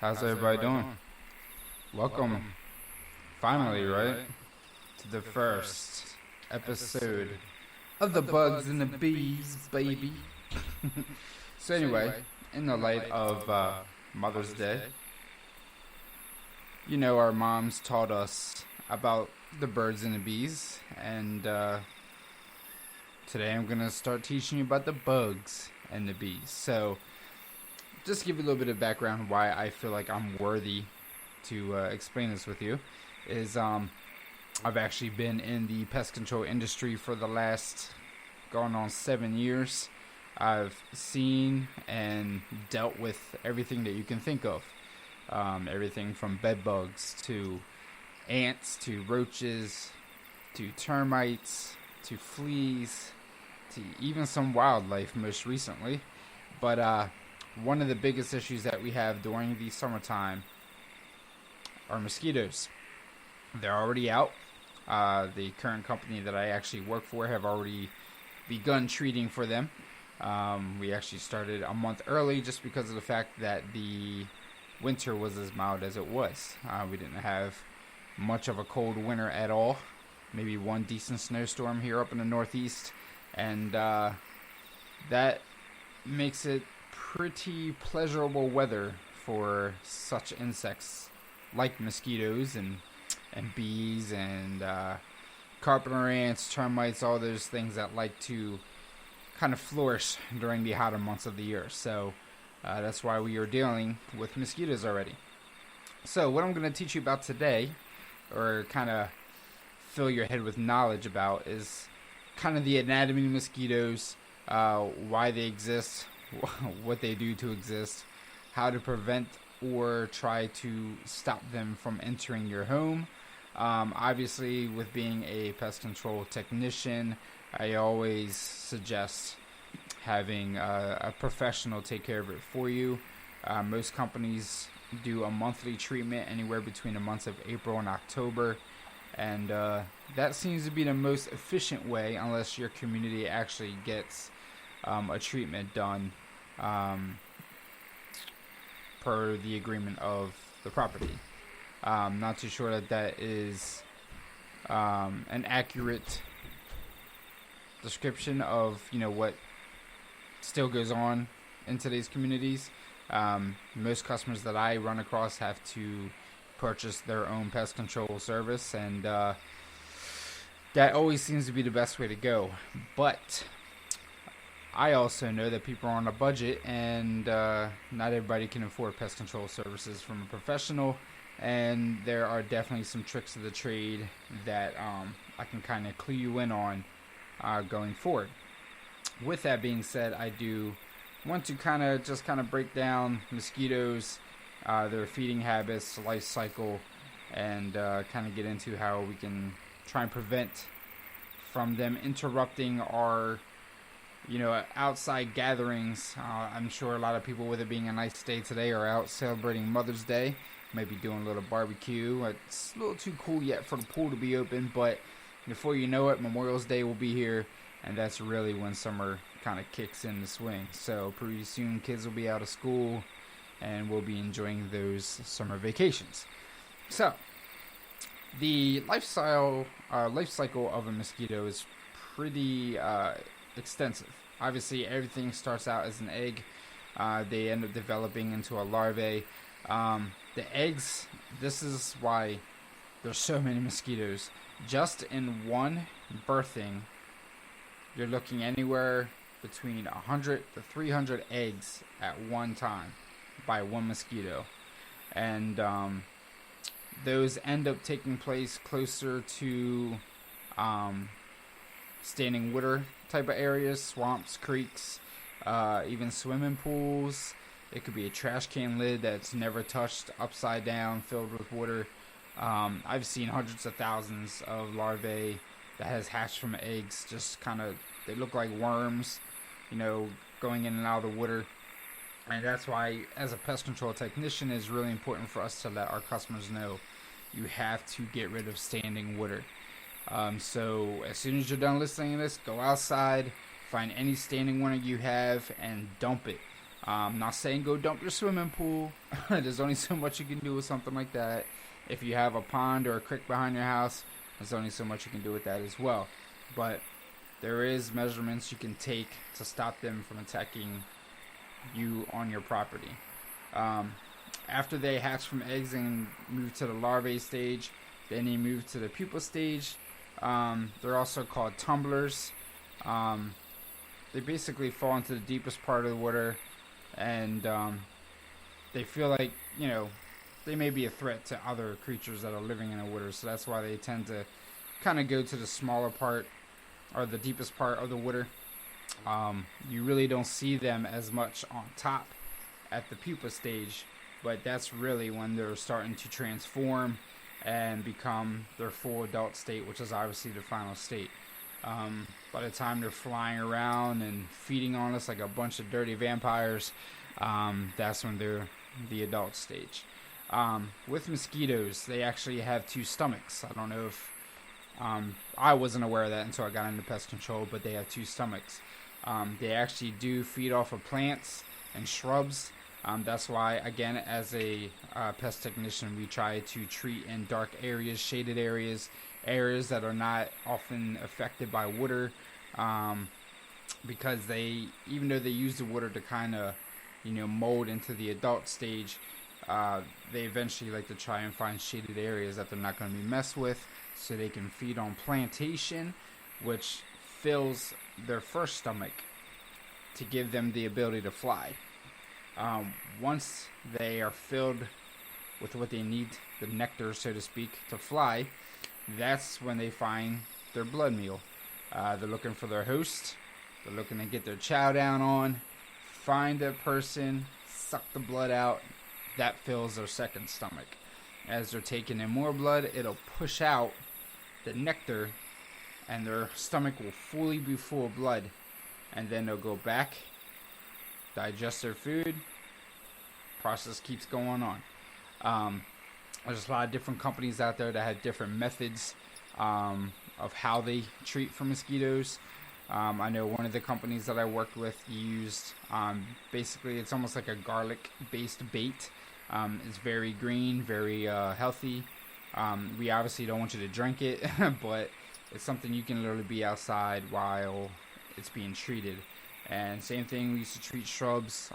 How's everybody doing? Welcome, finally, right, to the first episode of the Bugs and the Bees, baby. So anyway, in the light of Mother's Day, you know our moms taught us about the birds and the bees, and today I'm going to start teaching you about the bugs and the bees. So just to give you a little bit of background why I feel like I'm worthy to explain this with you is I've actually been in the pest control industry for the last going on 7 years. I've seen and dealt with everything that you can think of. Everything from bed bugs to ants to roaches to termites to fleas to even some wildlife most recently. But one of the biggest issues that we have during the summertime are mosquitoes. They're already out. The current company that I actually work for have already begun treating for them. We actually started a month early just because of the fact that the winter was as mild as it was. We didn't have much of a cold winter at all. Maybe one decent snowstorm here up in the Northeast. And that makes it pretty pleasurable weather for such insects like mosquitoes and bees and carpenter ants, termites, all those things that like to kind of flourish during the hotter months of the year. So that's why we are dealing with mosquitoes already. So what I'm going to teach you about today, or kind of fill your head with knowledge about, is kind of the anatomy of mosquitoes, why they exist, what they do to exist, how to prevent or try to stop them from entering your home. Obviously, with being a pest control technician, I always suggest having a professional take care of it for you. Most companies do a monthly treatment anywhere between the months of April and October, and that seems to be the most efficient way unless your community actually gets a treatment done per the agreement of the property. Not too sure that is an accurate description of what still goes on in today's communities. Most customers that I run across have to purchase their own pest control service, and that always seems to be the best way to go. But I also know that people are on a budget, and not everybody can afford pest control services from a professional, and there are definitely some tricks of the trade that I can kind of clue you in on going forward. With that being said, I do want to kind of break down mosquitoes, their feeding habits, life cycle, and kind of get into how we can try and prevent from them interrupting our outside gatherings. I'm sure a lot of people, with it being a nice day today, are out celebrating Mother's Day, maybe doing a little barbecue. It's a little too cool yet for the pool to be open, but before you know it, Memorial's Day will be here, and that's really when summer kind of kicks in the swing. So pretty soon kids will be out of school, and we'll be enjoying those summer vacations. So the life cycle of a mosquito is pretty extensive. Obviously, everything starts out as an egg. They end up developing into a larvae. The eggs, this is why there's so many mosquitoes. Just in one birthing, you're looking anywhere between 100 to 300 eggs at one time by one mosquito. And those end up taking place closer to standing water type of areas, swamps, creeks, even swimming pools. It could be a trash can lid that's never touched, upside down, filled with water. I've seen hundreds of thousands of larvae that has hatched from eggs. Just they look like worms, going in and out of the water. And that's why, as a pest control technician, it's really important for us to let our customers know you have to get rid of standing water. So as soon as you're done listening to this, go outside, find any standing water you have, and dump it. I'm not saying go dump your swimming pool. There's only so much you can do with something like that. If you have a pond or a creek behind your house, there's only so much you can do with that as well. But there is measurements you can take to stop them from attacking you on your property. After they hatch from eggs and move to the larvae stage, then they move to the pupa stage. They're also called tumblers. They basically fall into the deepest part of the water, and they feel like, they may be a threat to other creatures that are living in the water. So that's why they tend to kind of go to the smaller part or the deepest part of the water. You really don't see them as much on top at the pupa stage, but that's really when they're starting to transform and become their full adult state, which is obviously the final state. By the time they're flying around and feeding on us like a bunch of dirty vampires, that's when they're the adult stage. With mosquitoes, they actually have two stomachs. I don't know if I wasn't aware of that until I got into pest control, but they have two stomachs. They actually do feed off of plants and shrubs. That's why, again, as a pest technician, we try to treat in dark areas, shaded areas, areas that are not often affected by water, because even though they use the water to kind of, mold into the adult stage, they eventually like to try and find shaded areas that they're not going to be messed with, so they can feed on plantation, which fills their first stomach to give them the ability to fly. Once they are filled with what they need, the nectar, so to speak, to fly, that's when they find their blood meal. They're looking for their host. They're looking to get their chow down on, find that person, suck the blood out. That fills their second stomach. As they're taking in more blood, it'll push out the nectar, and their stomach will fully be full of blood. And then they'll go back, digest their food. Process keeps going on. There's a lot of different companies out there that have different methods of how they treat for mosquitoes. I know one of the companies that I worked with used, basically it's almost like a garlic-based bait. It's very green, very healthy. We obviously don't want you to drink it, but it's something you can literally be outside while it's being treated. And same thing, we used to treat shrubs,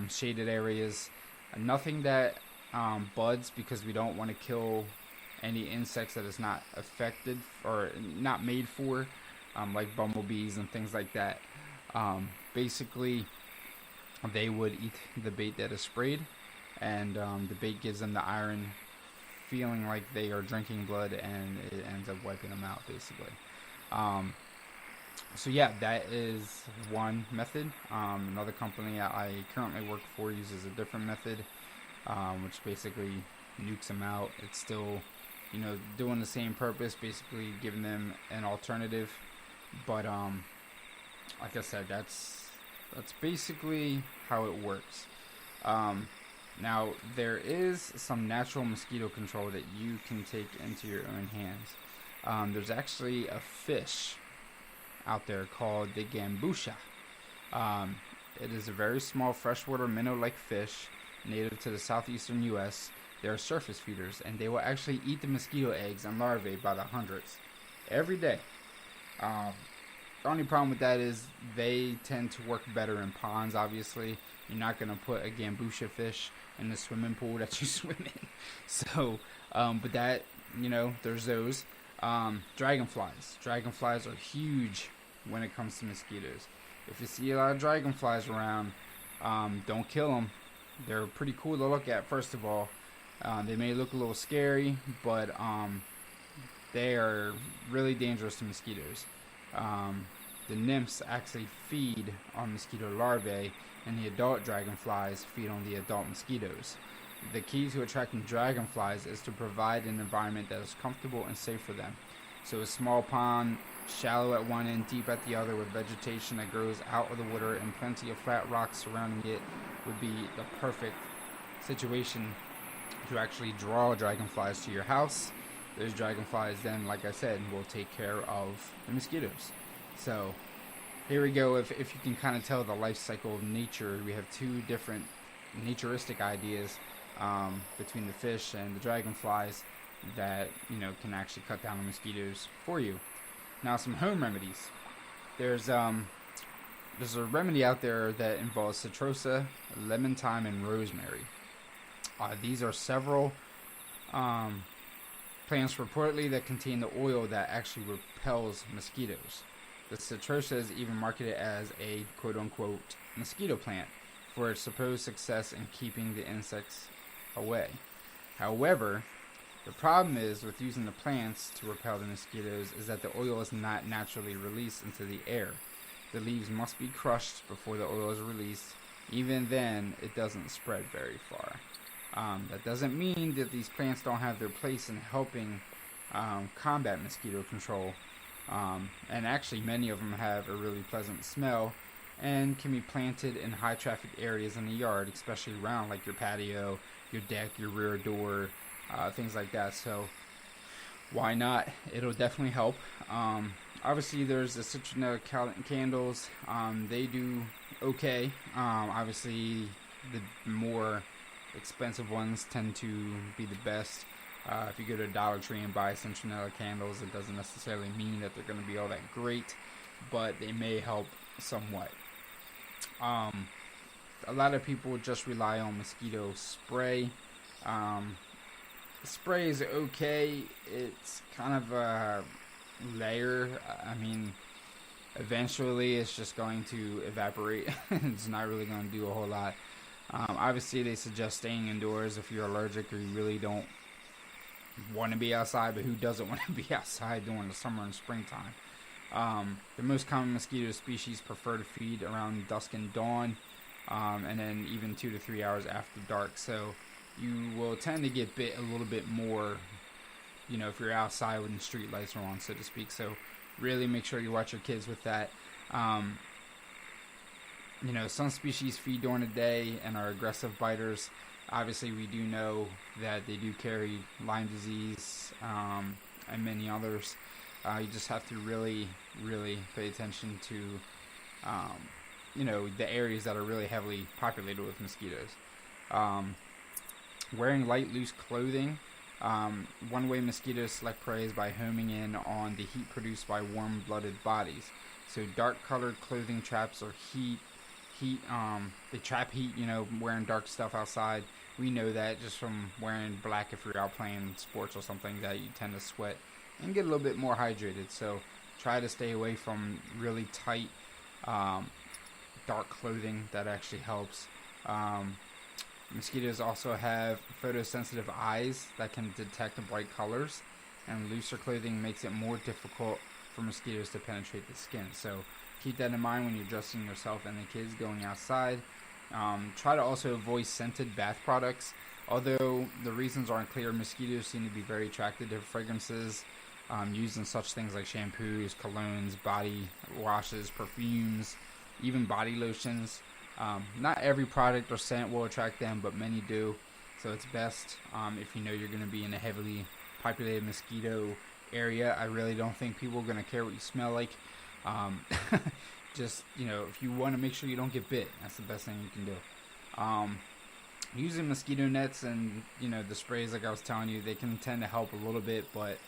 shaded areas. Nothing that buds, because we don't want to kill any insects that is not affected or not made for, like bumblebees and things like that. Basically, they would eat the bait that is sprayed, and the bait gives them the iron, feeling like they are drinking blood, and it ends up wiping them out, basically. So yeah, that is one method. Another company I currently work for uses a different method, which basically nukes them out. It's still, doing the same purpose, basically giving them an alternative. But like I said, that's basically how it works. Now, there is some natural mosquito control that you can take into your own hands. There's actually a fish out there called the gambusha. It is a very small freshwater minnow-like fish native to the southeastern U.S. They are surface feeders, and they will actually eat the mosquito eggs and larvae by the hundreds every day. The only problem with that is they tend to work better in ponds, obviously. You're not going to put a gambusha fish in the swimming pool that you swim in. So, but that, there's those. Dragonflies. Dragonflies are huge when it comes to mosquitoes. If you see a lot of dragonflies around, don't kill them. They're pretty cool to look at, first of all. They may look a little scary, but they are really dangerous to mosquitoes. The nymphs actually feed on mosquito larvae, and the adult dragonflies feed on the adult mosquitoes. The key to attracting dragonflies is to provide an environment that is comfortable and safe for them. So a small pond, shallow at one end, deep at the other, with vegetation that grows out of the water and plenty of flat rocks surrounding it would be the perfect situation to actually draw dragonflies to your house. Those dragonflies then, like I said, will take care of the mosquitoes. So Here we go. If you can kind of tell the life cycle of nature, we have two different naturistic ideas between the fish and the dragonflies that can actually cut down the mosquitoes for you. Now, some home remedies. There's there's a remedy out there that involves citrosa, lemon thyme, and rosemary. These are several plants reportedly that contain the oil that actually repels mosquitoes. The citrosa is even marketed as a quote-unquote mosquito plant for its supposed success in keeping the insects away. However, the problem is with using the plants to repel the mosquitoes is that the oil is not naturally released into the air. The leaves must be crushed before the oil is released. Even then, it doesn't spread very far. That doesn't mean that these plants don't have their place in helping combat mosquito control. And actually, many of them have a really pleasant smell and can be planted in high traffic areas in the yard, especially around like your patio, your deck, your rear door, things like that. So why not? It'll definitely help. Obviously, there's the citronella candles. They do okay. Obviously, the more expensive ones tend to be the best. If you go to Dollar Tree and buy citronella candles, it doesn't necessarily mean that they're going to be all that great, but they may help somewhat. A lot of people just rely on mosquito spray. Spray is okay. It's kind of a layer. I mean, eventually it's just going to evaporate. It's not really going to do a whole lot. Obviously, they suggest staying indoors if you're allergic or you really don't want to be outside, but who doesn't want to be outside during the summer and springtime? The most common mosquito species prefer to feed around dusk and dawn, and then even 2 to 3 hours after dark. So you will tend to get bit a little bit more, if you're outside when the street lights are on, so to speak. So really make sure you watch your kids with that. Some species feed during the day and are aggressive biters. Obviously, we do know that they do carry Lyme disease and many others. You just have to really, really pay attention to, the areas that are really heavily populated with mosquitoes. Wearing light, loose clothing. One way mosquitoes select prey is by homing in on the heat produced by warm-blooded bodies. So dark-colored clothing traps or heat. They trap heat, wearing dark stuff outside. We know that just from wearing black if you're out playing sports or something, that you tend to sweat and get a little bit more hydrated. So try to stay away from really tight, dark clothing. That actually helps. Mosquitoes also have photosensitive eyes that can detect bright colors, and looser clothing makes it more difficult for mosquitoes to penetrate the skin. So keep that in mind when you're dressing yourself and the kids going outside. Try to also avoid scented bath products. Although the reasons aren't clear, mosquitoes seem to be very attracted to fragrances used in such things like shampoos, colognes, body washes, perfumes, even body lotions. Not every product or scent will attract them, but many do. So it's best if you're going to be in a heavily populated mosquito area. I really don't think people are going to care what you smell like. Just, if you want to make sure you don't get bit, that's the best thing you can do. Using mosquito nets and, the sprays, like I was telling you, they can tend to help a little bit, but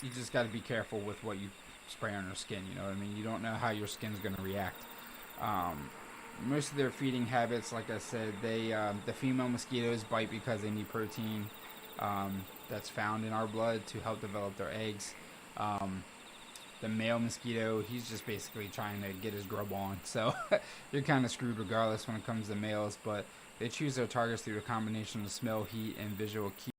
you just got to be careful with what you spray on your skin, you know what I mean? You don't know how your skin's going to react. Most of their feeding habits, like I said, the female mosquitoes bite because they need protein that's found in our blood to help develop their eggs. The male mosquito, he's just basically trying to get his grub on. So you're kind of screwed regardless when it comes to males, but they choose their targets through a combination of smell, heat, and visual cues.